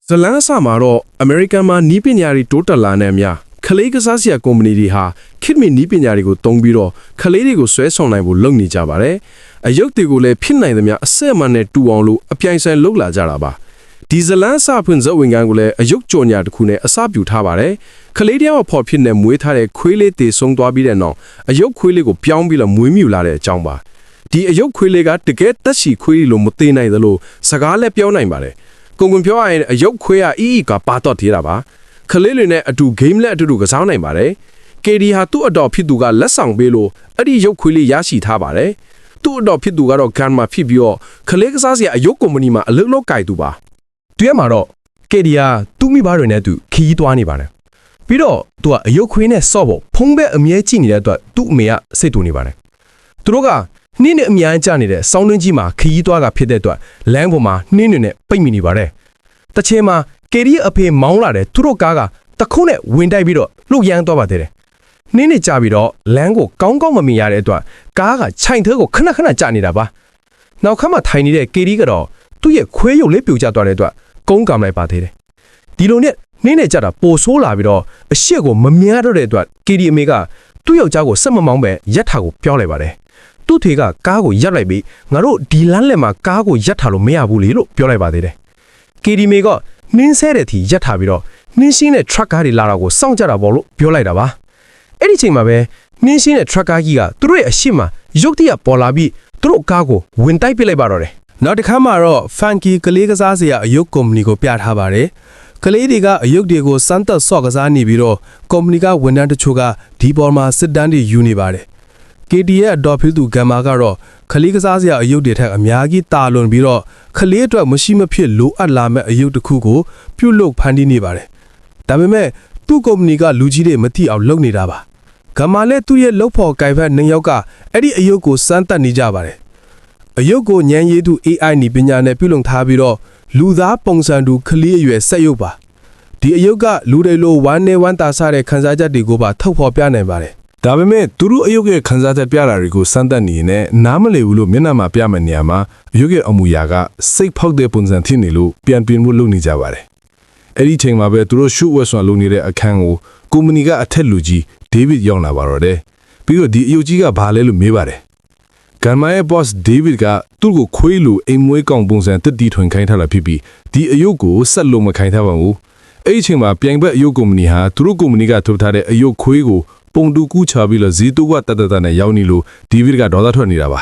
ဇလန်းအစမှာတော့အမေရိကန်မှာနီးပညာတွေတိုးတက်လာနေများခလေးကစားစရာကုမ္ပဏီတွေဟာခေတ်မီနီးပညာတွေကိုတုံးပြီးတော့ခလေးတွေကိုဆွဲဆောင်နိုင်ဖို့လုပ်နေကြပါတယ်။အယုတ်တွေကိုလည်းဖြစ်နိုင်သမျှအဆက်အမှန်နဲ့တူအောင်လို့အပြိုင်ဆိုင်လုပ်လာကြတာပါ။ဒီဇလန်းအစဖွင့်ဇက်ဝင်ကန်ကိုလည်းအယုတ်ကြော်ညာတစ်ခုနဲ့အစပြုထားပါတယ်။ခလေးတယောက်ဖော်ဖြစ်နေမွေးထားတဲ့ခွေးလေးတည်ဆုံးသွားပြီးတဲ့နောက်အယုတ်ခွေးလေးကိုပြောင်းပြီးတော့မွေးမြူလာတဲ့အကြောင်းပါ။ဒီအယုတ်ခွေးလေးကတကယ်တက်ရှိခွေးလိုမသေးနိုင်သလိုစကားလည်းပြောနိုင်ပါတယ်။ကုန်ပြောရရင်အယုတ်ခွေးကအီကပါတော့သေးတာပါခလေးလေးနဲ့အတူဂိမ်းလက်အတူကစားနိုင်ပါတယ်ကေဒီဟာသူ့အတော်ဖြစ်သူကလက်ဆောင်ပေးလို့အဲ့ဒီရုပ်ခွေးလေးရရှိထားပါတယ်သူ့အတော်ဖြစ်သူကတော့ဂန်မာဖြစ်ပြီးတော့ခလေးကစားစရာအယုတ်ကုမ္ပဏီမှာအလုပ်လုပ်ကိုင်သူပါတွေ့ရမှာတော့ကေဒီဟာသူ့မိဘတွေနဲ့သူခီးသွားနေပါတယ်ပြီးတော့သူကအယုတ်ခွေးနဲ့ဆော့ဖို့ဖုံးဘက်အမြဲကြည့်နေတဲ့အတွက်သူ့အမေကစိတ်တူနေပါတယ်သူတို့ကနှင်းနဲ့အများကြနေတဲ့စောင်းတွင်းကြီးမှာခီးသွားကဖြစ်တဲ့အတွက်လမ်းပေါ်မှာနှင်းတွေနဲ့ပိတ်မိနေပါတယ်တချင်မှာကေဒီအဖေမောင်းလာတဲ့သူတို့ကားကတခုနဲ့ဝင်တိုက်ပြီးတော့လှုပ်ရမ်းသွားပါသေးတယ်နှင်းနေကြပြီးတော့လမ်းကိုကောင်းကောင်းမမြင်ရတဲ့အတွက်ကားကခြိုင်သေးကိုခဏခဏကျနေတာပါနောက်ခါမှထိုင်နေတဲ့ကေဒီကတော့သူ့ရဲ့ခွေးရုပ်လေးပြိုကျသွားတဲ့အတွက်ကုန်းကံလိုက်ပါသေးတယ်ဒီလိုနဲ့နှင်းနေကြတာပိုဆိုးလာပြီးတော့အရှိကိုမမြင်ရတော့တဲ့အတွက်ကေဒီအမေကသူ့ယောက်ျားကိုစက်မမောင်းပဲရက်ထားကိုပြောလိုက်ပါတယ်သူ့ထေကကားကိုရပ်လိုက်ပြီးငါတို့ဒီလမ်းလက်မှာကားကိုရပ်ထားလို့မရဘူးလေလို့ပြောလိုက်ပါသေးတယ်ကေဒီမေကနင်းဆဲတဲ့ထီရပ်ထားပြီးတော့နင်းရှင်းတဲ့ truck ကားတွေလာတော့ကိုစောင့်ကြတာပေါ့လို့ပြောလိုက်တာပါအဲ့ဒီချိန်မှာပဲနင်းရှင်းတဲ့ truck ကားကြီးကသူတို့ရဲ့အရှိမရုတ်တရက်ပေါ်လာပြီးသူတို့ကားကိုဝင်တိုက်ပစ်လိုက်ပါတော့တယ်နောက်တစ်ခါမှတော့ Funky ကလေးကစားစရာအယုတ်ကုမ္ပဏီကိုပြထားပါတယ်ကလေးတွေကအယုတ်တွေကိုစမ်းသပ်ဆော့ကစားနေပြီးတော့ကုမ္ပဏီကဝန်ထမ်းတချို့ကဒီပေါ်မှာစစ်တမ်းတွေယူနေပါတယ်KD ရဲ့အတော်ဖြစ်သူဂမ်မာကတော့ခလေးကစားစရာအယုတ်တွေထက်အများကြီးတာလွန်ပြီးတော့ခလေးအတွက်မရှိမဖြစ်လိုအပ်လာမဲ့အယုတ်တစ်ခုကိုပြုတ်လုဖန်တီးနေပါတယ်။ဒါပေမဲ့သူ့ကုမ္ပဏီကလူကြီးတွေမသိအောင်လုပ်နေတာပါ။ဂမ်မာလည်းသူ့ရဲ့လုပ်ဖော်ကိုင်ဖက်နှစ်ယောက်ကအဲ့ဒီအယုတ်ကိုစမ်းသပ်နေကြပါတယ်။အယုတ်ကိုဉာဏ်ရည်သူ AI နီပညာနဲ့ပြုလုပ်ထားပြီးတော့လူသားပုံစံတူခလေးအရွယ်စက်ရုပ်ပါ။ဒီအယုတ်ကလူတွေလိုဝမ်းနဲ့ဝမ်းသာစားတဲ့ခန်းစားချက်တွေကိုပါထုတ်ဖော်ပြနိုင်ပါတယ်ဒါပေမဲ့သူတို့အယုတ်ရဲ့ခန်းစားချက်ပြတာတွေကိုစမ်းသပ်နေရင်နားမလည်ဘူးလို့မျက်နှာမှာပြမယ့်နေရာမှာအယုတ်ရဲ့အမူအရာကစိတ်ဖောက်တဲ့ပုံစံဖြစ်နေလို့ပြန်ပြင်ဖို့လုပ်နေကြပါတယ်။အဲ့ဒီချိန်မှာပဲသူတို့ရှုဝက်ဆွမ်းလုပ်နေတဲ့အခန်းကိုကုမ္ပဏီကအထက်လူကြီးဒေးဗစ်ရောက်လာပါတော့တယ်။ပြီးတော့ဒီအယုတ်ကြီးကဘာလဲလို့မေးပါတယ်။ဂန်မာရဲ့ boss ဒေးဗစ်ကသူ့ကိုခွေးလိုအိမ်မွေးကောင်ပုံစံတက်တီထွင်ခိုင်းထားတာဖြစ်ပြီးဒီအယုတ်ကိုဆက်လို့မခိုင်းထားပါဘူး။အဲ့ဒီချိန်မှာပြိုင်ဘက်အယုတ်ကုမ္ပဏီဟာသူတို့ကုမ္ပဏီကထုတ်ထားတဲ့အယုတ်ခွေးကိုပုံတူကူးချပြီးလို့ဇီတူကတတနဲ့ရောင်းနေလို့ဒီဗစ်ကဒေါသထွက်နေတာပါ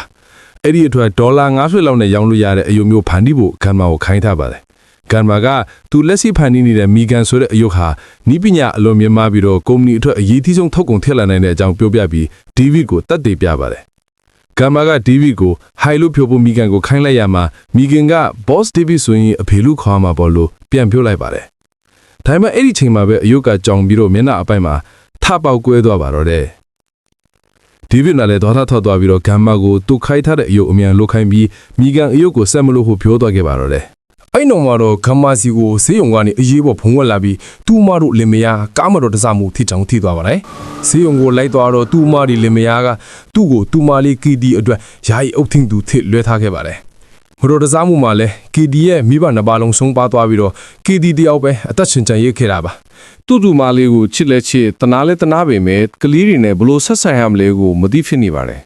အဲ့ဒီအတွက်$50လောက်နဲ့ရောင်းလို့ရတဲ့အယုံမျိုးဖန်တီးဖို့ဂန်မာကိုခိုင်းထားပါတယ်ဂန်မာကသူလက်ရှိဖန်တီးနေတဲ့မီဂန်ဆိုတဲ့အယုတ်ဟာနီးပညာအလွန်မြင့်မားပြီးတော့ကုမ္ပဏီအတွက်အရေးကြီးဆုံးထုတ်ကုန်ထည့်လာနိုင်တဲ့အကြောင်းပြောပြပြီးဒီဗစ်ကိုတတ်သိပြပါတယ်ဂန်မာကဒီဗစ်ကိုဟိုင်လို့ဖြိုဖို့မီဂန်ကိုခိုင်းလိုက်ရမှာမီဂန်က boss ဒီဗစ်ဆိုရင်အဖေလူခေါ်မှာပေါ့လို့ပြန်ပြောလိုက်ပါတယ်ဒါပေမဲ့အဲ့ဒီချိန်မှာပဲအယုတ်ကကြောင်ပြီးတော့မျက်နှာအပိုင်းမှာထပေါက်ကွဲသွားပါတော့တယ်ဒီဗစ်နဲ့လည်းဒေါသထွက်သွားပြီးတော့ဂမ်မာကိုသူခိုင်းထားတဲ့အယုတ်အမြန်လုတ်ခိုင်းပြီးမိကန်အယုတ်ကိုဆက်မလို့ဖို့ပြောသွားခဲ့ပါတော့တယ်အဲ့နောက်မှာတော့ဂမ်မာစီကိုဆေးရုံကနေအရေးပေါ်ဖုံးဝက်လာပြီးသူ့မတို့လင်မယားကားမတော်တဆမှုထိချောင်းထိသွားပါတယ်ဆေးရုံကိုလိုက်သွားတော့သူ့မဒီလင်မယားကသူ့ကိုသူ့မလေးကီဒီအတွက်ယာယီအုပ်ထင်းသူထစ်လွှဲထားခဲ့ပါတယ်မတော်တဆမှုမှာလဲကီဒီရဲ့မိဘနှစ်ပါးလုံးဆုံးပါသွားပြီးတော့ကီဒီတယောက်ပဲအသက်ရှင်ကျန်ရခဲ့တာပါတူတူမလေးကိုချစ်လဲချစ်တနာလဲတနာပေမဲ့ကလေးတွေနဲ့ဘလို့ဆက်ဆံရမလဲကိုမသိဖြစ်နေပါတယ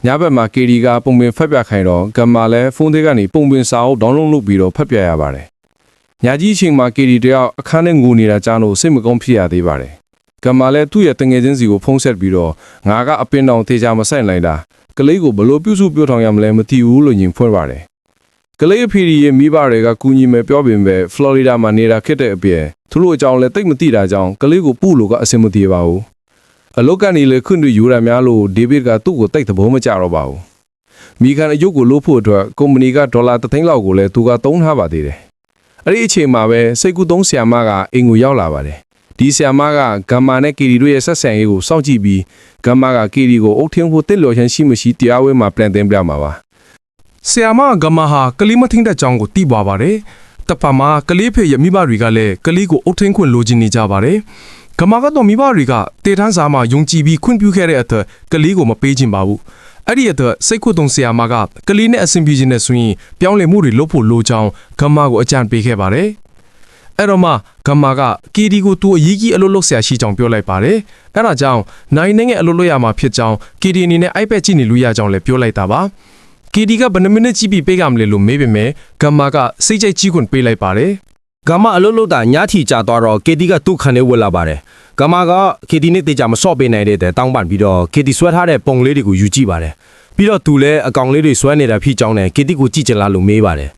်ညဘက်မှာကေဒီကပုံပင်ဖက်ပြခိုင်းတော့ဂမ်မာလဲဖုန်းသေးကနေပုံပင်စာအုပ်ဒေါင်းလုံးလုပ်ပြီးတော့ဖက်ပြရပါတယ်ညကြီးအချိန်မှာကေဒီတယောက်အခန်းထဲငိုနေတာကြားလို့စိတ်မကောင်းဖြစ်ရသေးပါတယ်ဂမ်မာလဲသူ့ရဲ့တငယ်ချင်းစီကိုဖုန်းဆက်ပြီးတော့ငါကအပင်တောင်ထေချာမဆိုင်လိုက်တာကလေးကိုဘလို့ပြုစုပြောထောင်ရမလဲမသိဘူးလို့ညင်ဖွင့်ပါတယ်ကလေးအဖေရဲ့မိဘတွေကကူညီမယ်ပြောပေမဲ့ဖလော်ရီဒါမှာနေတာခက်တဲ့အပြင်သူတို့အကြောင်းလည်းတိတ်မသိတာကြောင့်ကလေးကိုပူလို့ကအဆင်မပြေပါဘူးအလုတ်ကနေလေခွင့်တွေယူရများလို့ဒေးဗစ်ကသူ့ကိုတိတ်သဘောမကျတော့ပါဘူးမိကန်အယုတ်ကိုလို့ဖို့အတွက်ကုမ္ပဏီက$1သိန်းလောက်ကိုလည်းသူကသုံးထားပါသေးတယ်အဲ့ဒီအချိန်မှာပဲစိတ်ကူးသုံးဆရာမကအိမ်ကိုရောက်လာပါတယ်ဒီဆရာမကဂမ်မာနဲ့ကေဒီတို့ရဲ့ဆက်ဆံရေးကိုစောင့်ကြည့်ပြီးဂမ်မာကကေဒီကိုအုတ်ထင်းဖို့တစ်လော်ချမ်းရှိမရှိတရားဝဲမှာပြန်တင်ပြမှာပါဆရာမဂမ်မာဟာကလေးမထင်းတဲ့ကြောင်းကိုသိပါပါတယ်။တဖာမှာကလေးဖေရဲ့မိဘတွေကလည်းကလေးကိုအုပ်ထင်းခွင့်လိုချင်နေကြပါတယ်။ဂမ်မာကတော့မိဘတွေကတေထန်းစာမှာယုံကြည်ပြီးခွင့်ပြုခဲ့တဲ့အတွက်ကလေးကိုမပေးချင်ပါဘူး။အဲ့ဒီအတွက်စိတ်ခွတုံဆရာမကကလေးနဲ့အဆင်ပြေခြင်းနဲ့ဆိုရင်ပြောင်းလဲမှုတွေလုပ်ဖို့လိုချောင်းဂမ်မာကိုအကြံပေးခဲ့ပါတယ်။ အဲ့တော့မှဂမ္မာက KD ကိုသူ့အရေးကြီးအလုပ်လုပ်ဆရာရှိကြောင်းပြောလိုက်ပါတယ်အဲ့ဒါကြောင့်နိုင်နေတဲ့အလုပ်လုပ်ရမှာဖြစ်ကြောင်း KD အနေနဲ့ iPad ကြည့်နေလို့ရကြောင်းလည်းပြောလိုက်တာပါ KD ကဘယ်နှမိနစ်ကြည့်ပြီးပေးကမလဲလို့မေးပေမဲ့ဂမ္မာကစိတ်ကြိုက်ကြီးခွန်းပေးလိုက်ပါတယ် ဂမအလုတ်လုတ်တာညထီကြာသွားတော့ KD ကသူ့ခန်းထဲဝင်လာပါတယ်ဂမက KD နဲ့တေချာမဆော့ပေးနိုင်တဲ့တောင်းပန်ပြီးတော့ KD ဆွဲထားတဲ့ပုံလေးတွေကိုယူကြည့်ပါတယ်ပြီးတော့သူလည်းအကောင်လေးတွေဆွဲနေတာဖြစ်ကြောင်းနဲ့ KD ကိုကြည့်ချင်လားလို့မေးပါတယ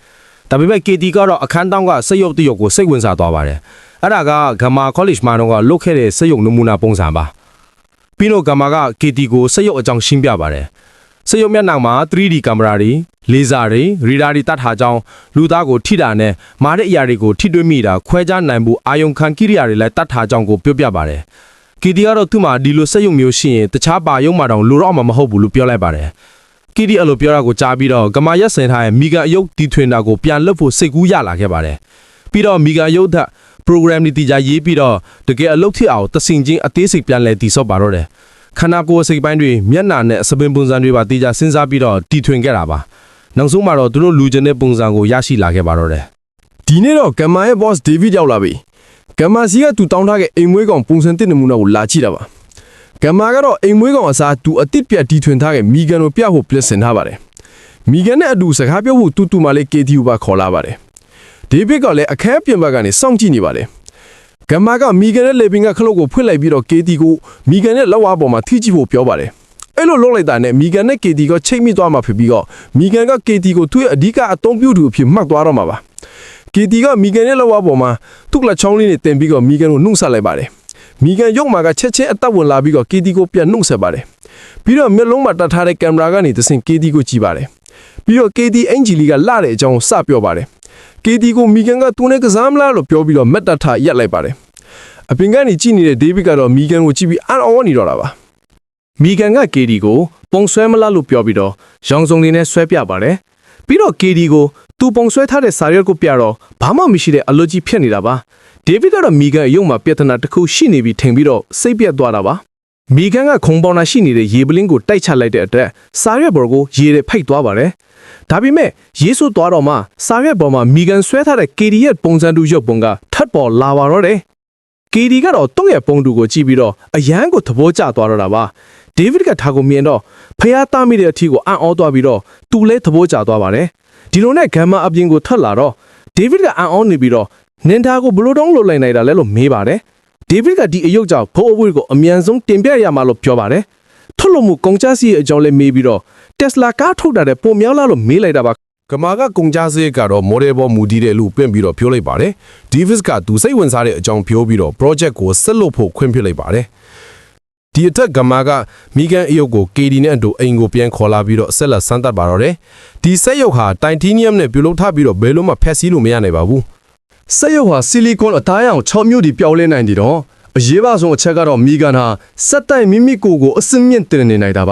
်ဒါပေမဲ့ KD ကတော့အခန်းတောင်းကစက်ရုပ်တရုပ်ကိုစိတ်ဝင်စားသွားပါတယ်အဲ့ဒါကဂမ college မှာတော့လုတ်ခဲ့တဲ့စက်ရုပ်နမူနာပုံစံပါပြီးတော့ဂမက KD ကိုစက်ရုပ်အကြောင်းရှင်းပြပါတယ်စက်ရုပ်မျက်နှာမှာ 3D ကင်မရာတွေလေဆာတွေရီဒါတွေတတ်ထားကြောင်းလူသားကိုထိတာနဲ့မာတဲ့အရာတွေကိုထိတွေ့မိတာခွဲခြားနိုင်မှုအာယုံခံကိရိယာတွေလည်းတတ်ထားကြောင်းကိုပြောပြပါတယ်။ KD ကတော့သူ့မှာဒီလိုစက်ရုပ်မျိုးရှိရင်တခြားပါရုံမှာတောင်လိုတော့မှမဟုတ်ဘူးလို့ပြောလိုက်ပါတယ်။ KD အဲ့လိုပြောတာကိုကြားပြီးတော့ဂမာရက်စင်ထားရဲ့မီဂန်အယုတ်တီထွင်တာကိုပြန်လုပ်ဖို့စိတ်ကူးရလာခဲ့ပါတယ်။ပြီးတော့မီဂန်အယုတ်that program တွေတီချာရေးပြီးတော့တကယ်အလုပ်ဖြစ်အောင်တဆင်ချင်းအသေးစိတ်ပြန်လဲတည်ဆော့ပါတော့တယ်။ခန္ဓာကိုယ်စိတ်ပိုင်းတွေမျက်နှာနဲ့စပင်ပုံစံတွေပါတီချာစဉ်းစားပြီးတော့တီထွင်ခဲ့တာပါ။နောက်ဆုံးမှာတော့သူတို့လူချင်းတဲ့ပုံစံကိုရရှိလာခဲ့ပါတော့တယ် ဒီနေ့တော့ဂမ္မာရဲ့ boss David ရောက်လာပြီဂမ္မာစီကသူတောင်းထားတဲ့အိမ်မွေးကောင်ပုံစံတစ်နမူနာကိုလာကြည့်တာပါဂမ္မာကတော့အိမ်မွေးကောင်အစားသူအတစ်ပြတ်တီထွင်ထားတဲ့မီဂန်ကိုပြဖို့ပြင်ဆင်ထားပါတယ်မီဂန်နဲ့အတူစကားပြောဖို့တူမှလေး KD ကိုပါခေါ်လာပါတယ် David ကလည်းအခန်းပြင်ဘက်ကနေစောင့်ကြည့်နေပါတယ်ဂမ္မာကမီဂန်နဲ့လေပင်ကခလုတ်ကိုဖွင့်လိုက်ပြီးတော့ KD ကိုမီဂန်နဲ့လောက်အားပေါ်မှာထိကြည့်ဖို့ပြောပါတယ်အဲ့လိုလုပ်လိုက်တာနဲ့မီဂန်နဲ့ KD ကချိတ်မိသွားမှာဖြစ်ပြီးတော့မီဂန်က KD ကိုသူ့ရဲ့အဓိကအသုံးပြုသူအဖြစ်မှတ်သွားတော့မှာပါ KD ကမီဂန်ရဲ့လောက်အားပေါ်မှာသူ့လက်ချောင်းလေးနဲ့တင်ပြီးတော့မီဂန်ကိုနှုတ်ဆက်လိုက်ပါတယ်မီဂန်ရုပ်မှာကချက်ချင်းအသက်ဝင်လာပြီးတော့ KD ကိုပြန်နှုတ်ဆက်ပါတယ်ပြီးတော့မျက်လုံးမှာတက်ထားတဲ့ကင်မရာကနေသစင် KD ကိုကြည့်ပါတယ်ပြီးတော့ KD အင်ဂျီလီကလှတဲ့အကြောင်းစပြောပါတယ် KD ကိုမီဂန်ကသူနဲ့ကစားမလားလို့ပြောပြီးတော့မက်တထရက်လိုက်ပါတယ်အပင်ကနေကြည့်နေတဲ့ David ကတော့မီဂန်ကိုကြည့်ပြီးအံ့ဩနေတော့တာပါမီဂန်က KD ကိုပုံဆွဲမလားလို့ပြောပြီးတော့ရောင်စုံတွေနဲ့ဆွဲပြပါတယ်ပြီးတော့ KD ကိုသူပုံဆွဲထားတဲ့စာရွက်ကိုပြတော့ဘာမှမရှိတဲ့အလွတ်ကြီးဖြစ်နေတာပါ David ကတော့မီဂန်အယုံမှာပြဿနာတစ်ခုရှိနေပြီးထင်ပြီးတော့စိတ်ပြတ်သွားတာပါမီဂန်ကခုံပေါင်းတာရှိနေတဲ့ရေပလင်းကိုတိုက်ချလိုက်တဲ့အတွက်စာရွက်ပေါ်ကိုရေတွေဖိတ်သွားပါတယ်ဒါပေမဲ့ရေဆိုးသွားတော့မှစာရွက်ပေါ်မှာမီဂန်ဆွဲထားတဲ့ KD ရဲ့ပုံစံတူရုပ်ပုံကထပ်ပေါ်လာပါတော့တယ် KD ကတော့တုံးရဲ့ပုံတူကိုကြည့်ပြီးတော့အရန်ကိုသဘောကျသွားတော့တာပါ David ကထားကိုမြင်တော့ဖျားသားမိတဲ့အထီကိုအံ့ဩသွားပြီးတော့သူလည်းသဘောကျသွားပါတယ်ဒီလိုနဲ့ဂမ်မာအပြင်ကိုထွက်လာတော့ David ကအံ့ဩနေပြီးတော့နင်တာကိုဘလို့တောင်းလို့လိုက်နိုင်တာလဲလို့မေးပါတယ် David ကဒီအယုတ်ကြောင့်ဘိုးအဝိုးကိုအမြန်ဆုံးတင်ပြရမှာလို့ပြောပါတယ်ထုတ်လို့မှုကုန်ကြစီရဲ့အကြောင်းလည်းမေးပြီးတော့ Tesla ကားထုတ်တာတဲ့ပုံများလားလို့မေးလိုက်တာပါကမာကကုန်ကြစရိတ်ကတော့ model ပေါ်မူတည်တယ်လို့ပြင်ပြီးတော့ပြောလိုက်ပါတယ် Davis ကသူစိတ်ဝင်စားတဲ့အကြောင်းပြောပြီးတော့ project ကိုဆက်လုပ်ဖို့ခွင့်ပြုလိုက်ပါတယ်ဒီအထက်ကမာကမီဂန်အယုတ်ကို KD နဲ့အတူအိမ်ကိုပြန်ခေါ်လာပြီးတော့ဆက်လက်စမ်းသပ်ပါတော့တယ်ဒီစက်ရုပ်ဟာ titanium နဲ့ပြုလုပ်ထားပြီးတော့ဘယ်လိုမှဖျက်ဆီးလို့မရနိုင်ပါဘူးစက်ရုပ်ဟာ silicon အသားရောင်6မျိုးဒီပြောင်းလဲနိုင်တယ်တော့အရေးပါဆုံးအချက်ကတော့မီဂန်ဟာစက်တိုင်မိမိကိုယ်ကိုအစင်းမြင့်တင်နေနိုင်တာပ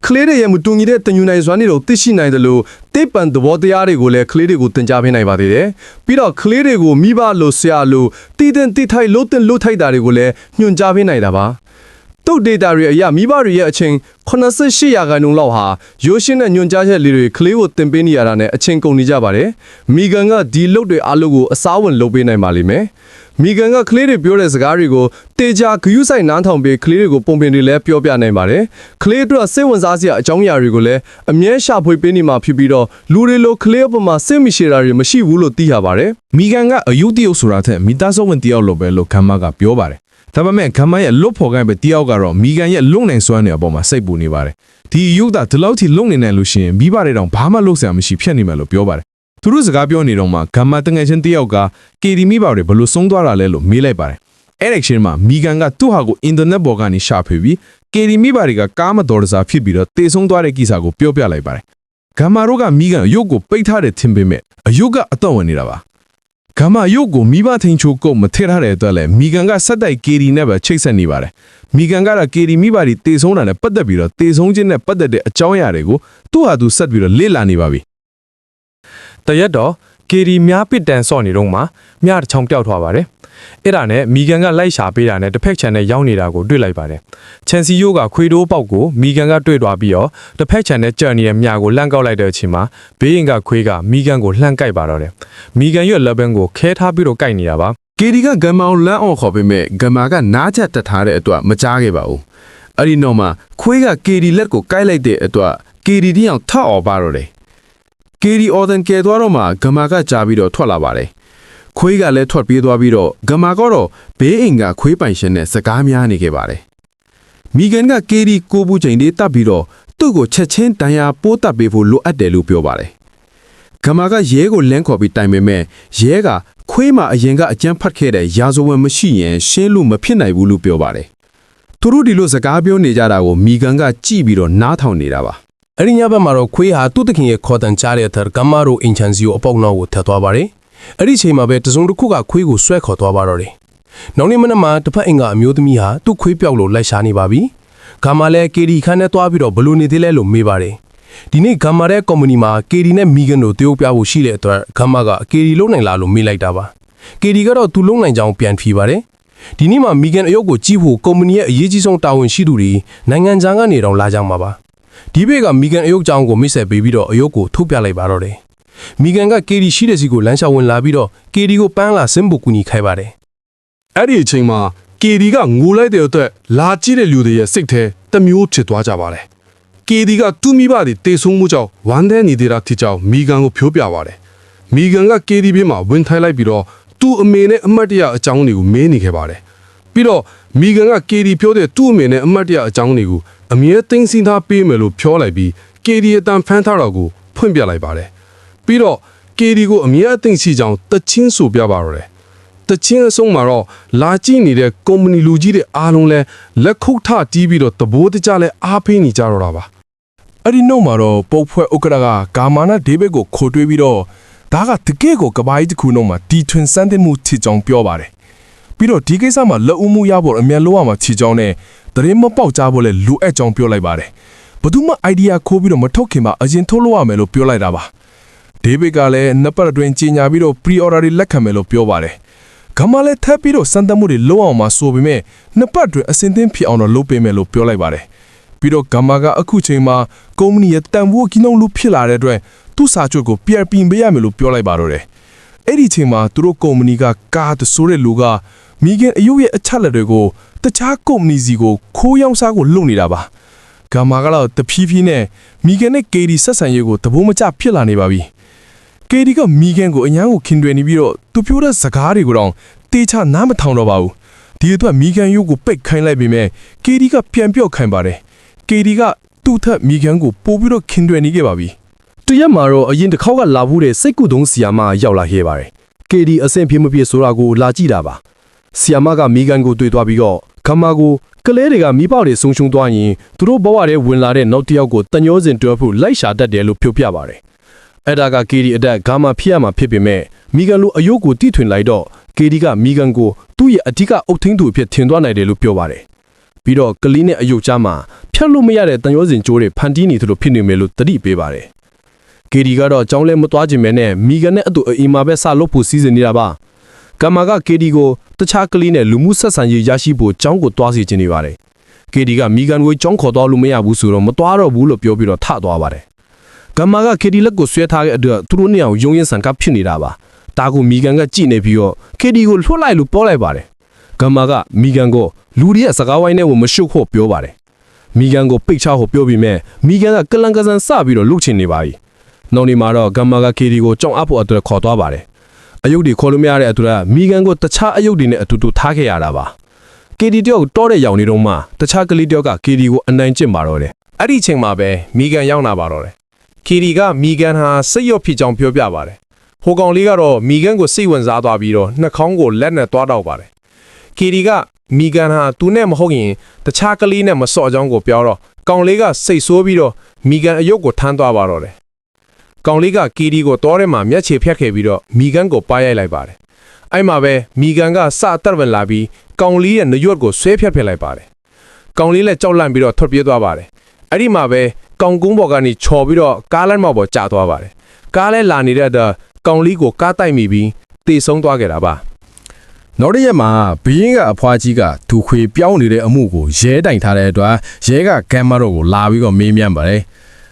ါကလေးတွေရဲ့မတူညီတဲ့တညူနိုင်စွမ်းတွေကိုသိရှိနိုင်တယ်လို့တိပ္ပံသဘောတရားတွေကိုလည်းကလေးတွေကိုသင်ကြားပေးနိုင်ပါသေးတယ်ပြီးတော့ကလေးတွေကိုမိဘလို့ဆရာလို့တည်တင်တိထိုက်လို့တင်လို့ထိုက်တာတွေကိုလည်းညွှန်ကြားပေးနိုင်တာပါတုတ်ဒေတာတွေအရမိဘတွေရဲ့အချိန်88ရာခိုင်နှုန်းလောက်ဟာရိုးရှင်းတဲ့ညွှန်ကြားချက်လေးတွေကလေးကိုသင်ပေးနေရတာနဲ့အချိန်ကုန်နေကြပါတယ်။မီဂန်ကဒီလုပ်တွေအားလုံးကိုအစားဝင်လုပ်ပေးနိုင်ပါလိမ့်မယ်။မီဂန်ကကလေးတွေပြောတဲ့စကားတွေကိုတေချာဂရုစိုက်နားထောင်ပြီးကလေးတွေကိုပုံပြင်တွေလည်းပြောပြနိုင်ပါတယ်။ကလေးတို့စိတ်ဝင်စားစရာအကြောင်းအရာတွေကိုလည်းအမြဲရှာဖွေပေးနေမှာဖြစ်ပြီးတော့လူတွေလိုကလေးအပေါ်မှာစိတ်မရှိတာတွေမရှိဘူးလို့သိရပါတယ်။ မီဂန်ကအယူတရုပ်ဆိုတာထက်မိသားစုဝင်တယောက်လိုပဲလို့ဂမ်မာကပြောပါတယ်ဒါပေမဲ့ဂမ်မာရဲ့လွတ်ဖော်ကိုင်းပဲတယောက်ကတော့မီဂန်ရဲ့လုံနိုင်စွမ်းနေအပေါ်မှာစိတ်ပူနေပါတယ်ဒီယူတာဒီလောက်ထိလုံနေနိုင်လို့ရှိရင်မိဘတွေတောင်ဘာမှလုပ်ဆရာမရှိဖြစ်နေမယ်လို့ပြောပါတယ်သူတို့စကားပြောနေတော့မှဂမ်မာတငယ်ချင်းတယောက်က KD မိဘတွေဘယ်လိုဆုံးသွားတာလဲလို့မေးလိုက်ပါတယ်အဲ့ဒီချင်းမှာမီဂန်ကသူ့ဟာကိုအင်တာနက်ပေါ်ကနေရှာဖွေပြီး KD မိဘတွေကကားမတော်တဆဖြစ်ပြီးတော့တေဆုံးသွားတဲ့ကိစ္စကိုပြောပြလိုက်ပါတယ်ဂမ်မာတို့ကမီဂန်အယုတ်ကိုပိတ်ထားတဲ့ထင်ပေမဲ့အယုတ်ကအတော့ဝင်နေတာပါဂမ်မာရုပ်ကိုမိဘထိန်ချိုကုတ်မထည့်ထားတဲ့အတွက်လည်းမီဂန်ကစက်တိုက် KD နဲ့ပဲချိတ်ဆက်နေပါတယ်။မီဂန်ကတော့ KD မိဘတွေတေဆုံးတာနဲ့ပတ်သက်ပြီးတော့တေဆုံးခြင်းနဲ့ပတ်သက်တဲ့အကြောင်းအရာတွေကိုသူ့ဟာသူဆက်ပြီးတော့လေ့လာနေပါပြီ။တရက်တော့ ကေဒီများပစ်တန်ဆော့နေတော့မှမြတစ်ချောင်းပျောက်သွားပါတယ်အဲ့ဒါနဲ့မီဂန်ကလိုက်ရှာပေးတာနဲ့တစ်ဖက်ချန်နဲ့ရောက်နေတာကိုတွေ့လိုက်ပါတယ်ချန်စီယိုကခွေတိုးပေါက်ကိုမီဂန်ကတွေ့သွားပြီးတော့တစ်ဖက်ချန်နဲ့ကြံ့နေတဲ့မြကိုလှမ်းကောက်လိုက်တဲ့အချိန်မှာဘေးရင်ကခွေးကမီဂန်ကိုလှမ်းကိုက်ပါတော့တယ်မီဂန်ရဲ့လက်ဘန်ကိုခဲထားပြီးတော့ကိုက်နေတာပါ ကေဒီကဂမ်မာကိုလမ်းအောင်ခေါ်ပေးမဲ့ဂမ်မာကနားချက်တက်ထားတဲ့အတွက်မကြားခဲ့ပါဘူးအဲ့ဒီနောက်မှာခွေးကကေဒီလက်ကိုကိုက်လိုက်တဲ့အတွက်ကေဒီတင်းအောင်ထအော်ပါတော့တယ်ကေဒီအော်ဒန်ကဲသွားတော့မှဂမ်မာကကြားပြီးတော့ထွက်လာပါတယ်ခွေးကလည်းထွက်ပြေးသွားပြီးတော့ဂမ်မာကတော့ဘေးအိမ်ကခွေးပိုင်ရှင်နဲ့စကားများနေခဲ့ပါတယ်မီဂန်ကကေဒီကိုဘူးချိန်လေးတပ်ပြီးတော့သူ့ကိုချက်ချင်းတန်ရာပိုးတပ်ပေးဖို့လိုအပ်တယ်လို့ပြောပါတယ်ဂမ်မာကရဲကိုလမ်းခေါ်ပြီးတိုင်ပေမဲ့ရဲကခွေးမှာအရင်ကအကြမ်းဖတ်ခဲ့တဲ့ရာဇဝင်မရှိရင်ရှင်းလို့မဖြစ်နိုင်ဘူးလို့ပြောပါတယ်သူတို့ဒီလိုစကားပြောနေကြတာကိုမီဂန်ကကြည့်ပြီးတော့နားထောင်နေတာပါ အဲ့ဒီညဘက်မှာတော့ခွေးဟာသူ့တခင်ရဲ့ခေါ်တန်ကြားတဲ့အခါဂမ်မာတို့အင်ချန်စီကိုအပေါက်နောက်ကိုထပ်သွားပါတယ်အဲ့ဒီချိန်မှာပဲတစုံတစ်ခုကခွေးကိုဆွဲခေါ်သွားပါတော့တယ်နောက်နေ့မနက်မှာတစ်ဖက်အိမ်ကအမျိုးသမီးဟာသူ့ခွေးပြောက်လို့လိုက်ရှာနေပါပြီဂမ်မာလည်းကေဒီခန်းထဲသွားပြီးတော့ဘလို့နေသေးလဲလို့မေးပါတယ်ဒီနေ့ဂမ်မာရဲ့ကုမ္ပဏီမှာကေဒီနဲ့မီဂန်တို့တရုပ်ပြဖို့ရှိတဲ့အတွက်ဂမ်မာကကေဒီလုံနိုင်လားလို့မေးလိုက်တာပါကေဒီကတော့သူလုံနိုင်ကြောင်းပြန်ဖြေပါတယ်ဒီနေ့မှာမီဂန်အယုတ်ကိုကြည့်ဖို့ကုမ္ပဏီရဲ့အရေးကြီးဆုံးတာဝန်ရှိသူတွေနိုင်ငံခြားကနေတော့လာကြမှာပါဒီဘေးကမီဂန်အယုတ်ကြောင်းကိုမိတ်ဆက်ပေးပြီးတော့အယုတ်ကိုထုတ်ပြလိုက်ပါတော့တယ်မီဂန်ကကေဒီရှိတဲ့စီကိုလမ်းလျှောက်ဝင်လာပြီးတော့ကေဒီကိုပန်းလာစင်ဖို့ကူညီခိုင်းပါတယ် အဲ့ဒီအချိန်မှာကေဒီကငိုလိုက်တဲ့အတွက်လာကြည့်တဲ့လူတွေရဲ့စိတ်ထဲတမျိုးဖြစ်သွားကြပါတယ်ကေဒီကသူ့မိဘတွေတေဆုံးမှုကြောင့်ဝမ်းထဲနေသေးတာထိကြောင့်မီဂန်ကိုဖြိုးပြပါတယ်မီဂန်ကကေဒီဘေးမှာဝင်ထိုင်လိုက်ပြီးတော့သူ့အမေနဲ့အမတ်တရအကြောင်းတွေကိုမေးနေခဲ့ပါတယ်ပြီးတော့မီဂန်ကကေဒီပြောတဲ့သူ့အမေနဲ့အမတ်တရအကြောင်းတွေကိုအမြဲသိမ်းဆည်းထားပေးမယ်လို့ပြောလိုက်ပြီးကေဒီအတန်ဖန်းထားတော့ကိုဖွင့်ပြလိုက်ပါတယ်ပြီးတော့ကေဒီကိုအမြဲအသိရှိကြောင်းတချင်းဆိုပြပါတော့တယ်တချင်းအဆုံးမှာတော့လာကြည့်နေတဲ့ကုမ္ပဏီလူကြီးတွေအားလုံးလဲလက်ခုပ်ထတီးပြီးတော့တဘိုးတကြလဲအားပေးနေကြတော့တာပါ အဲ့ဒီနောက်မှာတော့ပုတ်ဖွဲ့ဥက္ကရာကဂါမာနာဒေးဗစ်ကိုခိုးတွေးပြီးတော့ဒါကတကယ့်ကိုကဘာကြီးတစ်ခုလုံးမှာတီထွင်စမ်းသစ်မှုချစ်ကြောင်းပြောပါတယ်ပြီးတော့ဒီကိစ္စမှာလက်ဦးမှုရဖို့အမြန်လို့ရမှာချစ်ကြောင်းနဲ့တရင်မပေါက်ကြဖို့လဲလိုအပ်ကြောင်းပြောလိုက်ပါတယ်ဘသူမှ idea ခိုးပြီးတော့မထုတ်ခင်မှာအရင်ထုတ်လို့ရမယ်လို့ပြောလိုက်တာပါဒေးဗစ်ကလည်းနှစ်ပတ်အတွင်းကြီးညာပြီးတော့ pre-order တွေလက်ခံမယ်လို့ပြောပါတယ်ဂါမာလည်းထပ်ပြီးတော့စမ်းသပ်မှုတွေလုပ်အောင်မှာဆိုပေမဲ့နှစ်ပတ်အတွင်းအစင်သင်းဖြစ်အောင်တော့လုပ်ပေးမယ်လို့ပြောလိုက်ပါတယ်ပြီးတော့ဂါမာကအခုချိန်မှာကုမ္ပဏီရဲ့တန်ဖိုးကြီးနှုန်းလူဖြစ်လာတဲ့အတွက်သူ့စာချုပ်ကိုပြန်ပြင်ပေးရမယ်လို့ပြောလိုက်ပါတော့တယ်အဲ့ဒီချိန်မှာသူတို့ကုမ္ပဏီကကားဆိုတဲ့လူကမီဂန်အယုရဲ့အချက်လက်တွေကိုတခြားကုမ္ပဏီစီကိုခိုးရောင်းစားကိုလုပ်နေတာပါဂါမာကတော့တဖြည်းဖြည်းနဲ့မီဂန်နဲ့ကေဒီဆက်ဆံရေးကိုသဘောမကျဖြစ်လာနေပါပြီကေဒီကမီဂန်ကိုအញ្ញမ်းကိုခင်တွယ်နေပြီးတော့သူပြောတဲ့စကားတွေကိုတော့တေချာနားမထောင်တော့ပါဘူးဒီအတွက်မီဂန်ယုကိုပိတ်ခိုင်းလိုက်ပေမဲ့ကေဒီကပြန်ပြော့ခိုင်းပါတယ်ကေဒီကသူ့ထက်မီဂန်ကိုပို့ပြီးတော့ခင်တွယ်နေခဲ့ပါပြီ တရက်မှာတော့အရင်တစ်ခေါက်ကလာဘူးတဲ့စိတ်ကူတုံးဆီယာမရောက်လာခဲ့ပါတယ်ကေဒီအဆင်ပြေမပြေဆိုတာကိုလာကြည့်တာပါဆီယာမကမီဂန်ကိုတွေ့သွားပြီးတော့ခမကိုကလေးတွေကမိဘတွေဆုံးရှုံးသွားရင်သူတို့ဘဝထဲဝင်လာတဲ့နောက်တစ်ယောက်ကိုတညှိုးစင်တွဲဖို့လိုက်ရှာတတ်တယ်လို့ပြောပြပါတယ်အဲ့ဒါကကေဒီအတက်ဂါမာဖြစ်ရမှာဖြစ်ပေမဲ့မီဂန်လိုအယုတ်ကိုတီးထွင်လိုက်တော့ကေဒီကမီဂန်ကိုသူ့ရဲ့အဓိကအုပ်ထင်းသူအဖြစ်ထင်သွားနိုင်တယ်လို့ပြောပါတယ်ပြီးတော့ကလေးနဲ့အယုတ်ကြားမှာဖြတ်လို့မရတဲ့တညှိုးစင်ကြိုးတွေဖန်တီးနေသလိုဖြစ်နေမယ်လို့တတိပေးပါတယ်ကေဒီကတော့ကြောင်းလဲမသွားခြင်းပဲနဲ့မီဂန်နဲ့အတူအိမ်မှာပဲစလုပ်ဖို့စီစဉ်နေတာပါဂါမာကကေဒီကိုတခြားကလေးနဲ့လူမှုဆက်ဆံရေးရရှိဖို့ကြောင်းကိုတွားစီခြင်းနေပါတယ်ကေဒီကမီဂန်ကိုကြောင်းခေါ်သွားလို့မရဘူးဆိုတော့မတွားတော့ဘူးလို့ပြောပြီးတော့ထသွားပါတယ်ဂါမာကကေဒီလက်ကိုဆွဲထားတဲ့အတွက်သူတို့နှစ်ယောက်ယုံရင်ဆန်ကပ်ဖြစ်နေတာပါဒါကိုမီဂန်ကကြည့်နေပြီးတော့ကေဒီကိုလွှတ်လိုက်လို့ပြောလိုက်ပါတယ်ဂါမာကမီဂန်ကိုလူတွေရဲ့စကားဝိုင်းနဲ့မရှုပ်ဖို့ပြောပါတယ်မီဂန်ကိုပိတ်ချဖို့ပြောပြီးမဲ့မီဂန်ကကလန်ကဆန်စပြီးတော့လှုပ်ချင်နေပါပြီနောက်နေ့မှာတော့ဂါမာကကေဒီကိုကြောင်းအပ်ဖို့အတွက်ခေါ်သွားပါတယ်အယုတ်တွေခေါ်လို့မရတဲ့အတွက်မီဂန်ကိုတခြားအယုတ်တွေနဲ့အတူတူထားခဲ့ရတာပါကေဒီတယောက်တောတဲ့ရောင်နေတော့မှတခြားကလေးတယောက်ကကေဒီကိုအနိုင်ကျင့်ပါတော့တယ် အဲ့ဒီချိန်မှာပဲမီဂန်ရောက်လာပါတော့တယ်ခီရီကမီဂန်ဟာစိတ်ရော့ဖြစ်ကြောင်းပြောပြပါတယ်ဟိုကောင်လေးကတော့မီဂန်ကိုစိတ်ဝင်စားသွားပြီးတော့နှာခေါင်းကိုလက်နဲ့သွားတော့ပါတယ်ခီရီကမီဂန်ဟာသူနဲ့မဟုတ်ရင်တခြားကလေးနဲ့မစော့ကြောင်းကိုပြောတော့ကောင်လေးကစိတ်ဆိုးပြီးတော့မီဂန်အယုတ်ကိုထမ်းသွားပါတော့တယ်ကောင်လေးကကီရီကိုတောထဲမှာမျက်ခြေဖြတ်ခဲ့ပြီးတော့မီဂန်ကိုပါရိုက်လိုက်ပါတယ်အဲ့မှာပဲမီဂန်ကစအသက်ဝင်လာပြီးကောင်လေးရဲ့နရွက်ကိုဆွဲဖြတ်လိုက်ပါတယ်ကောင်လေးလည်းကြောက်လန့်ပြီးတော့ထွက်ပြေးသွားပါတယ်အဲ့ဒီမှာပဲကောင်ကုန်းပေါ်ကနေချော်ပြီးတော့ကားလမ်းမောက်ပေါ်ကျသွားပါတယ်ကားလဲလာနေတဲ့အတွက် ကောင်လေးကိုကားတိုက်မိပြီးတေဆုံးသွားခဲ့တာပါနောက်တစ်ရက်မှာဘီရင်ကအဖွားကြီးကသူခွေပြောင်းနေတဲ့အမှုကိုရဲတိုင်ထားတဲ့အတွက်ရဲကဂမ်မာတို့ကိုလာပြီးတော့မေးမြန်းပါတယ်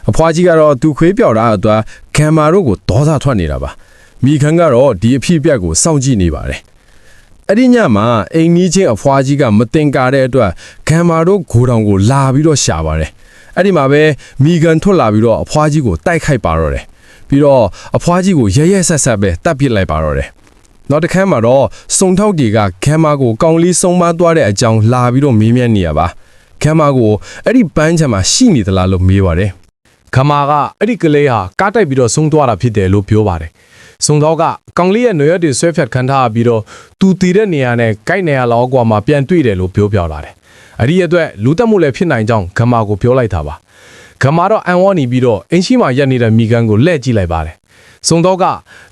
အဖွားကြီးကတော့သူခွေပြောက်တာအတွက်ဂမ်မာတို့ကိုဒေါသထွက်နေတာပါမိခန်းကတော့ဒီအဖြစ်အပျက်ကိုစောင့်ကြည့်နေပါတယ်အဲ့ဒီညမှာအိမ်နီးချင်းအဖွားကြီးကမတင်ကာတဲ့အတွက်ဂမ်မာတို့ဂိုတောင်ကိုလာပြီးတော့ရှာပါတယ်အဲ့ဒီမှာပဲမိဂန်ထွက်လာပြီးတော့အဖွားကြီးကိုတိုက်ခိုက်ပါတော့တယ်ပြီးတော့အဖွားကြီးကိုရဲရဲဆက်ဆက်ပဲတပ်ပစ်လိုက်ပါတော့တယ်နောက်တစ်ခါမှာတော့စုံထောက်တွေကဂမ်မာကိုကောင်းလေးဆုံးမသွားတဲ့အကြောင်းလာပြီးတော့မေးမြန်းနေရပါဂမ်မာကိုအဲ့ဒီပန်းချံမှာရှိနေသလားလို့မေးပါတယ်ဂမ်မာကအဲ့ဒီကလေးဟာကားတိုက်ပြီးတော့ဆုံးသွားတာဖြစ်တယ်လို့ပြောပါတယ်စုံတော့ကကောင်လေးရဲ့နွေရက်တွေဆွဲဖြတ်ခံထားပြီးတော့သူတည်တဲ့နေရာနဲ့ကိုက်နေရလောက်ကွာမှာပြန်တွေ့တယ်လို့ပြောပြလာတယ်။အဲ့ဒီအတွက်လူတက်မှုလည်းဖြစ်နိုင်ကြောင်းဂမ်မာကိုပြောလိုက်တာပါ။ဂမ်မာတော့အန်ဝေါ်နေပြီးတော့အင်းရှိမှရက်နေတဲ့မိကန်ကိုလှည့်ကြည့်လိုက်ပါတယ်။စုံတော့က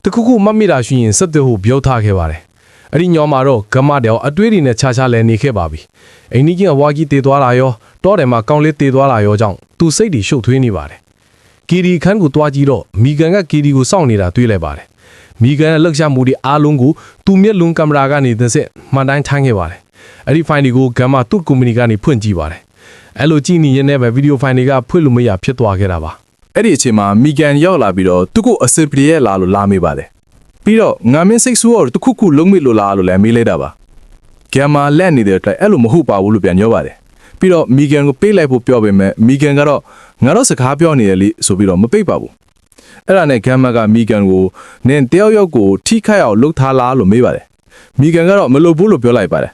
တခုခုမှတ်မိတာရှိရင်စက်တူကိုပြောထားခဲ့ပါတယ်။အဲ့ဒီညောမှာတော့ဂမ်မာတောင်အတွေးတွေနဲ့ခြားခြားလဲနေခဲ့ပါပြီ။အိမ်ကြီးကအဝါကြီးတည်သွားတာရောတောတယ်မှာကောင်းလေးတည်သွားတာရောကြောင့်သူစိတ်တွေရှုပ်ထွေးနေပါတယ်။ကီရီခန်းကိုတွားကြည့်တော့မိကန်ကကီရီကိုစောင့်နေတာတွေ့လိုက်ပါတယ်မိကန်ရဲ့လှုပ်ရှားမှုတွေအားလုံးကိုသူမျက်လုံးကင်မရာကနေသစ်မှန်တိုင်းထိုင်းခဲ့ပါတယ်။အဲ့ဒီဖိုင်တွေကိုဂမ်မာသူ့ကုမ္ပဏီကနေဖွင့်ကြည့်ပါတယ်။အဲ့လိုကြည့်နေရင်လည်းဗီဒီယိုဖိုင်တွေကဖွင့်လို့မရဖြစ်သွားခဲ့တာပါ။ အဲ့ဒီအချိန်မှာမီဂန်ရောက်လာပြီးတော့သူ့ကိုအစစ်ပရီရဲ့လာလို့လာမေးပါတယ်ပြီးတော့ငါမင်းစိတ်ဆူတော့တခုခုလုံးမိလို့လားလို့လည်းမေးလိုက်တာပါဂမ်မာလက်နေတဲ့အတွက်အဲ့လိုမဟုတ်ပါဘူးလို့ပြန်ပြောပါတယ်ပြီးတော့မီဂန်ကိုပေးလိုက်ဖို့ပြောပေမဲ့မီဂန်ကတော့ငါတော့စကားပြောနေတယ်လေဆိုပြီးတော့မပိတ်ပါဘူးအဲ့ဒါနဲ့ဂမ်မာကမီဂန်ကိုနင်တယောက်ယောက်ကိုထိခိုက်အောင်လှုပ်ထားလားလို့မေးပါတယ်မီဂန်ကတော့မလုပ်ဘူးလို့ပြောလိုက်ပါတယ်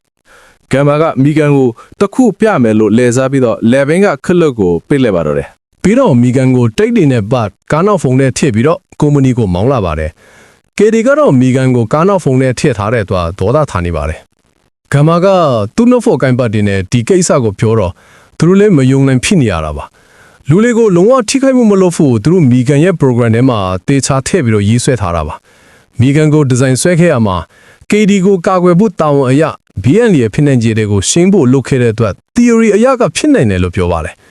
ဂမ်မာကမီဂန်ကိုတခုပြမယ်လို့လဲစားပြီးတော့လေဘင်းကခလုတ်ကိုပိတ်လိုက်ပါတော့တယ် ပြီးတော့မီဂန်ကိုတိတ်တင်တဲ့ပတ်ကားနောက်ဖုန်းနဲ့ထည့်ပြီးတော့ကုမ္ပဏီကိုမောင်းလာပါတယ်။ကေဒီကတော့မီဂန်ကိုကားနောက်ဖုန်းနဲ့ထည့်ထားတဲ့အတွက်ဒေါသထားနေပါတယ်။ဂမ်မာကသူ့နှုတ်ဖို့ကိုင်ပတ်တင်တဲ့ဒီကိစ္စကိုပြောတော့သူတို့လည်းမယုံနိုင်ဖြစ်နေရတာပါ။လူလေးကိုလုံးဝထိခိုက်မှုမလုပ်ဖို့သူတို့မီဂန်ရဲ့ program ထဲမှာတေချာထည့်ပြီးတော့ရေးဆွဲထားတာပါ။မီဂန်ကိုဒီဇိုင်းဆွဲခဲ့ရမှာ KD ကိုကာကွယ်ဖို့တာဝန်အရ BNL ရဲ့ဖြစ်နိုင်ခြေတွေကိုရှင်းဖို့လုပ်ခဲ့တဲ့အတွက် theory အရကဖြစ်နိုင်တယ်လို့ပြောပါတယ်။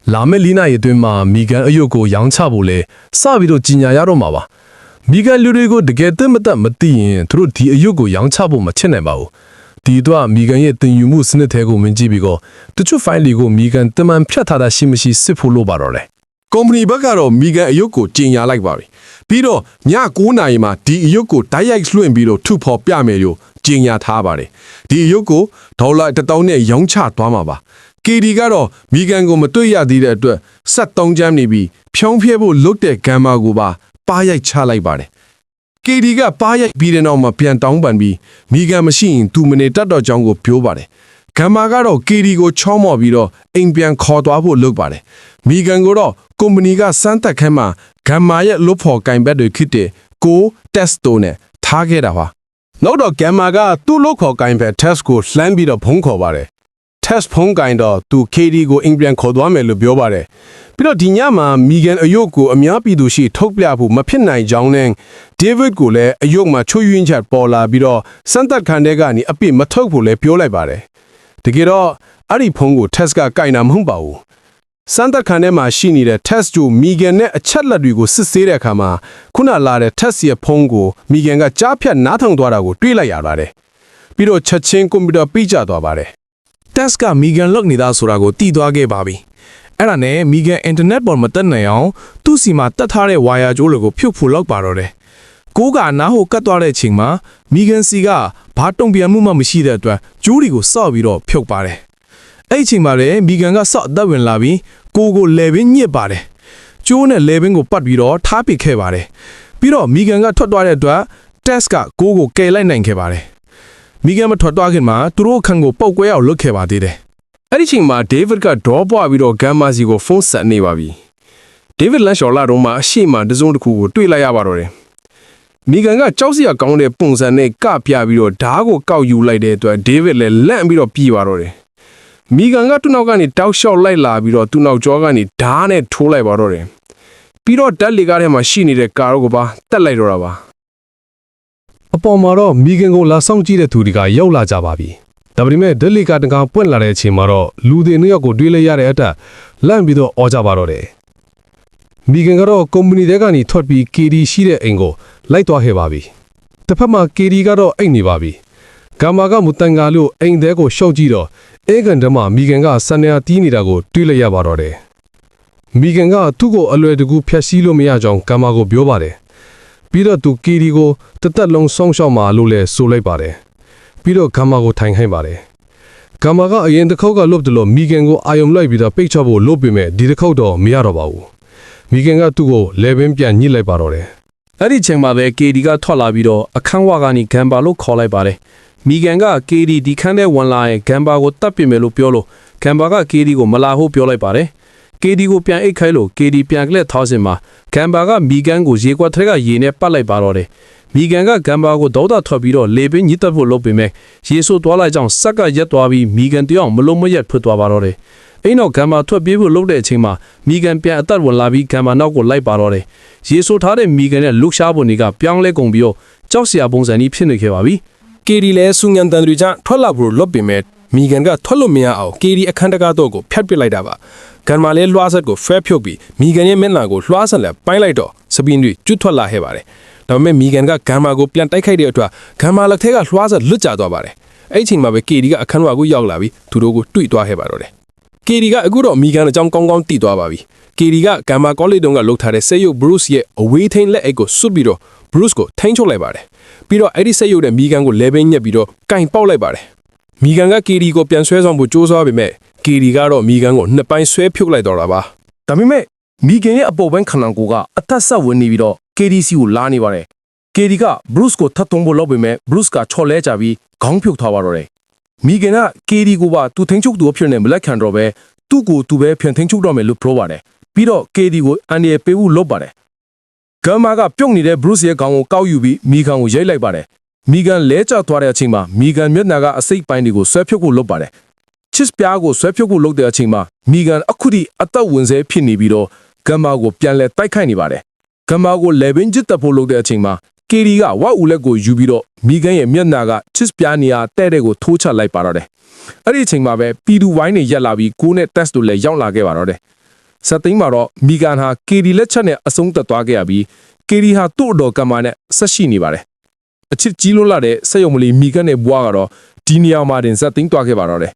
လာမယ့်လီနာရဲ့အတွင်းမှာမီဂန်အယုတ်ကိုရောင်းချဖို့လဲစပြီးတော့ကြီးညာရတော့မှာပါမီဂန်လူတွေကိုတကယ်သိမသိရင်သူတို့ဒီအယုတ်ကိုရောင်းချဖို့မချစ်နိုင်ပါဘူးဒီတော့မီဂန်ရဲ့တင်ယူမှုစနစ်ထဲကိုဝင်ကြည့်ပြီးတော့တချို့ဖိုင်လီကိုမီဂန်တမန်ဖြတ်ထားတာရှိမရှိစစ်ဖို့လို့ပါတော့လေကုမ္ပဏီဘက်ကတော့မီဂန်အယုတ်ကိုကြီးညာလိုက်ပါပြီပြီးတော့ည9နာရီမှာဒီအယုတ်ကိုတိုက်ရိုက်လွှင့်ပြီးတော့ထုဖော်ပြမယ်လို့ကြီးညာထားပါတယ်ဒီအယုတ်ကိုဒေါ်လာ1000နဲ့ရောင်းချသွားမှာပါKD ကတော့မီဂန်ကိုမတွေ့ရသေးတဲ့အတွက်73ကျမ်းနေပြီးဖြုံးဖျဲဖို့လုတ်တဲ့ဂမ်မာကိုပါပါရိုက်ချလိုက်ပါတယ်။ KD ကပါရိုက်ပြီးတဲ့နောက်မှာပြန်တောင်းပန်ပြီးမီဂန်မရှိရင်သူမနေတတ်တော့ကြောင်းကိုပြောပါတယ်။ဂမ်မာကတော့ KD ကိုချောမော်ပြီးတော့အိမ်ပြန်ခေါ်သွားဖို့လုပ်ပါတယ်။မီဂန်ကိုတော့ကုမ္ပဏီကစမ်းသပ်ခန်းမှာဂမ်မာရဲ့လွတ်ဖော်ကင်ဘက်တွေဖြစ်တဲ့ကိုတက်စတိုနဲ့ထားခဲ့တာပါ။နောက်တော့ဂမ်မာကသူ့လွတ်ခေါ်ကင်ဘက် test ကိုလှမ်းပြီးတော့ဖုံးခေါ်ပါတယ်။ test ဖုံးကင်တော့သူ KD ကိုအင်ပြန်ခေါ်သွားမယ်လို့ပြောပါတယ်။ပြီးတော့ဒီညမှာမီဂန်အယုတ်ကိုအများပြည်သူရှိထုတ်ပြဖို့မဖြစ်နိုင်ကြောင်းနဲ့ David ကိုလည်းအယုတ်မှာချွတ်ယွင်းချက်ပေါ်လာပြီးတော့စမ်းသပ်ခံတဲ့ကနေအပြစ်မထုတ်ဖို့လည်းပြောလိုက်ပါတယ်။တကယ်တော့အဲ့ဒီဖုံးကို test ကကင်တာမဟုတ်ပါဘူး။စမ်းသပ်ခံထဲမှာရှိနေတဲ့ test ကိုမီဂန်နဲ့အချက်လက်တွေကိုစစ်ဆေးတဲ့အခါမှာခုနလာတဲ့ test ရဲ့ဖုံးကိုမီဂန်ကကြားဖြတ်နားထောင်သွားတာကိုတွေ့လိုက်ရပါတယ်။ပြီးတော့ချက်ချင်းကွန်ပျူတာပိတ်ကျသွားပါတယ်။ test ကမီဂန်လောက်နေတာဆိုတာကိုသိသွားခဲ့ပါပြီ။အဲ့ဒါနဲ့မီဂန်အင်တာနက်ပေါ်မတက်နိုင်အောင်သူ့စီမှာတက်ထားတဲ့ဝါယာကြိုးတွေကိုဖြုတ်ဖို့လောက်ပါတော့တယ်။ကိုကနားဟိုကတ်သွားတဲ့အချိန်မှာမီဂန်စီကဘာတုံ့ပြန်မှုမှမရှိတဲ့အတွက်ကြိုးတွေကိုစော့ပြီးတော့ဖြုတ်ပါတယ်။အဲ့ဒီအချိန်မှာလည်းမီဂန်ကစော့အသက်ဝင်လာပြီးကိုလေဘင်းညစ်ပါတယ်။ကျိုးနဲ့လေဘင်းကိုပတ်ပြီးတော့ထားပစ်ခဲ့ပါတယ်။ပြီးတော့မီဂန်ကထွက်သွားတဲ့အတွက် test ကကိုကယ်လိုက်နိုင်ခဲ့ပါတယ်။မီဂန်မထွက်သွားခင်မှာသူတို့ခန့်ကိုပုတ်ကွဲအောင်လုပ်ခဲ့ပါသေးတယ်။အဲ့ဒီချိန်မှာ David ကဒေါ်ပွားပြီးတော့ဂမ်မာစီကိုဖုန်းဆက်နေပါပြီ။ David လန်ရှော်လာတော့မှအရှိမတစုံတစ်ခုကိုတွေ့လိုက်ရပါတော့တယ်။မီဂန်ကကြောက်စရာကောင်းတဲ့ပုံစံနဲ့ကပြပြီးတော့ဓားကိုကောက်ယူလိုက်တဲ့အတွက် David လည်းလန့်ပြီးတော့ပြေးပါတော့တယ်။မီဂန်ကသူ့နောက်ကနေတောက်လျှောက်လိုက်လာပြီးတော့သူ့နောက်ကျောကနေဓားနဲ့ထိုးလိုက်ပါတော့တယ်။ပြီးတော့ဓာတ်လေကားထဲမှာရှိနေတဲ့ကားကိုပါတက်လိုက်တော့တာပါ။အပေါ်မှာတော့မီဂန်ကိုလာဆောင်ကြည့်တဲ့သူတွေကရောက်လာကြပါပြီ။ဒါပေမဲ့ဒက်လီကတကောင်ပွင့်လာတဲ့အချိန်မှာတော့လူတွေနှစ်ယောက်ကိုတွေးလိုက်ရတဲ့အတက်လန့်ပြီးတော့အော်ကြပါတော့တယ်။မီဂန်ကတော့ကုမ္ပဏီထဲကနေထွက်ပြီး KD ရှိတဲ့အိမ်ကို လိုက်သွားခဲ့ပါပြီတစ်ဖက်မှာကေဒီကတော့အိတ်နေပါပြီဂါမာကမူတန်ကာလို့အိမ်သေးကိုရှောက်ကြည့်တော့အေဂန်တမမီဂန်ကဆန်နေတီးနေတာကိုတွေးလိုက်ရပါတော့တယ်မီဂန်ကသူ့ကိုအလွယ်တကူဖျက်ဆီးလို့မရကြောင်းဂါမာကိုပြောပါတယ်ပြီးတော့သူကေဒီကိုတသက်လုံးဆောင်းရှောက်မှာလို့လဲဆိုလိုက်ပါတယ်ပြီးတော့ဂါမာကိုထိုင်ခိုင်းပါတယ်ဂါမာကအရင်တစ်ခေါက်ကလွတ်တယ်လို့မီဂန်ကိုအာယုံလိုက်ပြီးတော့ပိတ်ချဖို့လုပ်ပေမဲ့ဒီတစ်ခေါက်တော့မရတော့ပါဘူးမီဂန်ကသူ့ကိုလေပင်ပြန်ညှိလိုက်ပါတော့တယ် အဲ့ဒီချိန်မှာပဲ KD ကထွက်လာပြီးတော့အခန်းဝကနေဂမ်ဘာလို့ခေါ်လိုက်ပါတယ်မီဂန်က KD ဒီခန်းထဲဝင်လာရင်ဂမ်ဘာကိုတတ်ပြင်မယ်လို့ပြောလို့ဂမ်ဘာက KD ကိုမလာဖို့ပြောလိုက်ပါတယ် KD ကိုပြန်အိတ်ခိုင်းလို့ KD ပြန်ကလက်ထောက်စင်မှာဂမ်ဘာကမီဂန်ကိုရေကွက်ထဲကရေနဲ့ပတ်လိုက်ပါတော့တယ်မီဂန်ကဂမ်ဘာကိုဒေါသထွက်ပြီးတော့လေပင်ညစ်တက်ဖို့လုပ်ပေမဲ့ရေဆိုးသွားလိုက်ကြောင်းစက်ကရက်သွားပြီးမီဂန်တယောက်မလုံးမရက်ဖွတ်သွားပါတော့တယ်အိမ်တော့ဂမ်ဘာထွက်ပြေးဖို့လုပ်တဲ့အချိန်မှာမီဂန်ပြန်အသက်ဝင်လာပြီးဂမ်ဘာနောက်ကိုလိုက်ပါတော့တယ်ရေဆိုးထားတဲ့မီဂန်နဲ့လှုပ်ရှားပုံတွေကပြောင်းလဲကုန်ပြီးတော့ကြောက်စရာပုံစံကြီးဖြစ်နေခဲ့ပါပြီ KD လဲစူညံတန်တွေကြောင့်ထွက်လာဖို့လွတ်ပေမဲ့မီဂန်ကထွက်လို့မရအောင် KD အခန်းတကားတော့ကိုဖျက်ပစ်လိုက်တာပါဂန်မာလဲလွှားဆက်ကိုဖဲဖြုတ်ပြီးမီဂန်ရဲ့မျက်နှာကိုလွှားဆက်လက်ပိုင်းလိုက်တော့စပင်းတွေကျွတ်ထွက်လာခဲ့ပါတယ်ဒါပေမဲ့မီဂန်ကဂန်မာကိုပြန်တိုက်ခိုက်တဲ့အတွက်ဂန်မာလက်ထဲကလွှားဆက်လွတ်ကျသွားပါတယ်အဲ့ဒီအချိန်မှာပဲ KD ကအခန်းဝါကိုရောက်လာပြီးသူတို့ကိုတွေ့သွားခဲ့ပါတော့တယ် KD ကအခုတော့မီဂန်အကြောင်းကောင်းကောင်းသိသွားပါပြီ KD ကဂမ်မာကောလိပ်တုန်းကလှုပ်ထားတဲ့ဆက်ရုပ် Bruce ရဲ့အဝေးထိန်လက်အိတ်ကိုစွတ်ပြီးတော့ Bruce ကိုထိန်းချုပ်လိုက်ပါတယ်ပြီးတော့အဲ့ဒီဆက်ရုပ်နဲ့မီဂန်ကိုလဲပင်းညက်ပြီးတော့ကင်ပေါက်လိုက်ပါတယ်မီဂန်က KD ကိုပြန်ဆွဲဆောင်ဖို့ကြိုးစားပေမဲ့ KD ကတော့မီဂန်ကိုနှစ်ပိုင်းဆွဲဖြုတ်လိုက်တော့တာပါဒါပေမဲ့မီဂန်ရဲ့အပေါ်ပိုင်းခန္ဓာကိုယ်ကအသက်ဆက်ဝင်နေပြီးတော့ KDC ကိုလာနေပါတယ် KD က Bruce ကိုထပ်သွင်းဖို့လုပ်ပေမဲ့ Bruce ကချော်လဲကြပြီးခေါင်းဖြုတ်ထားပါတော့တယ်မီဂန်က KD ကိုပါသူထိန်းချုပ်သူအဖြစ်နဲ့မလက်ခံတော့ပဲသူ့ကိုသူပဲဖြန်ထိန်းချုပ်တော့မယ်လို့ပြောပါတယ်ပြီးတော့ KD ကိုအန်ဒီရဲ့ပေးဖို့လုပ်ပါတယ်ဂမ်မာကပြုတ်နေတဲ့ Bruce ရဲ့ခေါင်းကိုကောက်ယူပြီးမီဂန်ကိုရိုက်လိုက်ပါတယ်မီဂန်လဲကျသွားတဲ့အချိန်မှာမီဂန်မျက်နှာကအစိတ်ပိုင်းတွေကိုဆွဲဖြုတ်ဖို့လုပ်ပါတယ်ချစ်ပြားကိုဆွဲဖြုတ်ဖို့လုပ်တဲ့အချိန်မှာမီဂန်အခုထိအသက်ဝင်စေဖြစ်နေပြီးတော့ဂမ်မာကိုပြန်လဲတိုက်ခိုက်နေပါတယ်ဂမ်မာကိုလေပင်ကျစ်တက်ဖို့လုပ်တဲ့အချိန်မှာ KD ကဝက်ဦးလက်ကိုယူပြီးတော့မီဂန်ရဲ့မျက်နှာကချစ်ပြားနေရာတဲ့တဲ့ကိုထိုးချလိုက်ပါတော့တယ်အဲ့ဒီအချိန်မှာပဲပီတူဝိုင်းနေရက်လာပြီးကိုနဲ့တက်စ်တို့လည်းရောက်လာခဲ့ပါတော့တယ်စက်သိန်းမှာတော့မီဂန်ဟာ KD လက်ချက်နဲ့အဆုံးသက်သွားခဲ့ရပြီး KD ဟာသူ့အတော်ကမာနဲ့ဆက်ရှိနေပါတယ်အချစ်ကြီးလွန်းလာတဲ့ဆက်ရုံမလီမီဂန်နဲ့ဘွားကတော့ဒီနေရာမှာတင်စက်သိန်းသွားခဲ့ပါတော့တယ်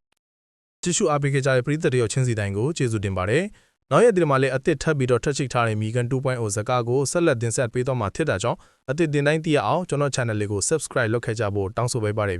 ကြည့်ရှုအားပေးခဲ့ကြတဲ့ပရိသတ်တွေရောချင်းစီတိုင်းကိုကျေးဇူးတင်ပါတယ်။နောက်ရက်ဒီမှာလည်းအသစ်ထပ်ပြီးတော့ထပ်ချိတ်ထားတဲ့ Migan 2.0 ဇာတ်ကားကိုဆက်လက်တင်ဆက်ပေးတော့မှာဖြစ်တာကြောင့်အသစ်တင်တိုင်းသိရအောင်ကျွန်တော် channel လေးကို subscribe လုပ်ခဲ့ကြဖို့တောင်းဆိုပေးပါရစေဗျာ